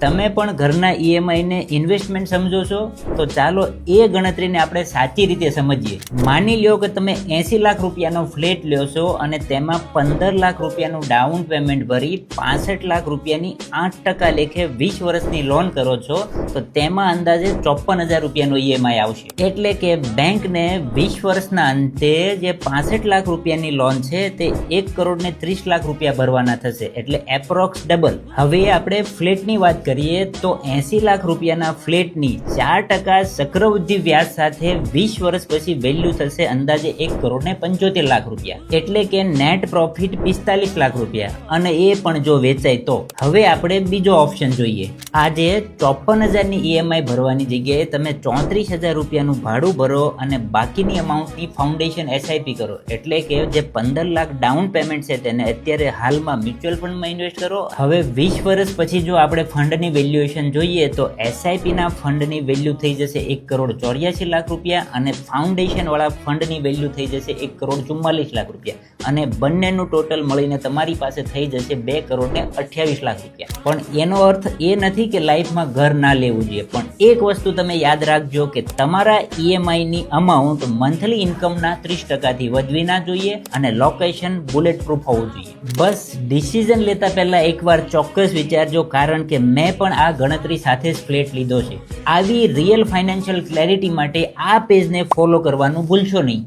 તમે પણ ઘરના ઈએમઆઈને ઇન્વેસ્ટમેન્ટ સમજો છો તો ચાલો એ ગણતરીને આપણે સાચી રીતે સમજીએ. માની લ્યો કે તમે 80 લાખ રૂપિયાનો ફ્લેટ લ્યો છો અને તેમાં 15 લાખ રૂપિયાનું ડાઉન પેમેન્ટ ભરી 65 લાખ રૂપિયાની 8% લેખે 20 વર્ષની લોન કરો છો તો તેમાં અંદાજે 54,000 રૂપિયાનો ઈએમઆઈ આવશે. એટલે કે બેંકને 20 વર્ષના અંતે જે 65 લાખ રૂપિયાની લોન છે તે 1,30 લાખ રૂપિયા ભરવાના થશે, એટલે એપ્રોક્સ ડબલ. હવે આપણે ફ્લેટની વાત કરીએ તો 80 લાખ રૂપિયાના ફ્લેટની 4% ચક્રવૃદ્ધિ વ્યાજ સાથે 20 વર્ષ પછી વેલ્યુ થશે અંદાજે 1,75 લાખ રૂપિયા, એટલે કે નેટ પ્રોફિટ 45 લાખ રૂપિયા, અને એ પણ જો વેચાય તો. હવે આપણે બીજો ઓપ્શન જોઈએ. આજે 54,000 ની ઈએમઆઈ ભરવાની જગ્યાએ તમે 34,000 રૂપિયાનું ભાડું ભરો અને બાકીની અમાઉન્ટની ફાઉન્ડેશન એસઆઈપી કરો, એટલે કે જે 15 લાખ ડાઉન પેમેન્ટ છે તેને અત્યારે હાલમાં મ્યુચ્યુઅલ ફંડમાં ઇન્વેસ્ટ કરો. હવે 20 વર્ષ પછી જો આપણે ફંડની વેલ્યુએશન જોઈએ તો એસઆઈપીના ફંડની વેલ્યુ થઈ જશે 1,84 લાખ રૂપિયા અને ફાઉન્ડેશન વાળા ફંડની વેલ્યુ થઈ જશે 1,44 લાખ રૂપિયા, અને બંનેનું ટોટલ મળીને તમારી પાસે થઈ જશે 2,28 લાખ રૂપિયા. પણ એનો અર્થ એ નથી કે લાઈફમાં ઘર ના લેવું જોઈએ, પણ એક વસ્તુ તમે યાદ રાખજો કે તમારા ઈએમઆઈની અમાઉન્ટ મંથલી ઇન્કમના 30%થી વધવી ના જોઈએ અને લોકેશન બુલેટ પ્રૂફ હોવું જોઈએ. બસ ડિસિઝન લેતા પહેલા એકવાર ચોક્કસ વિચારજો, કારણ કે મેં પણ આ ગણતરી સાથે જ ફ્લેટ લીધો છે. આવી રિયલ ફાઇનાન્શિયલ ક્લેરિટી માટે આ પેજને ફોલો કરવાનું ભૂલશો નહીં.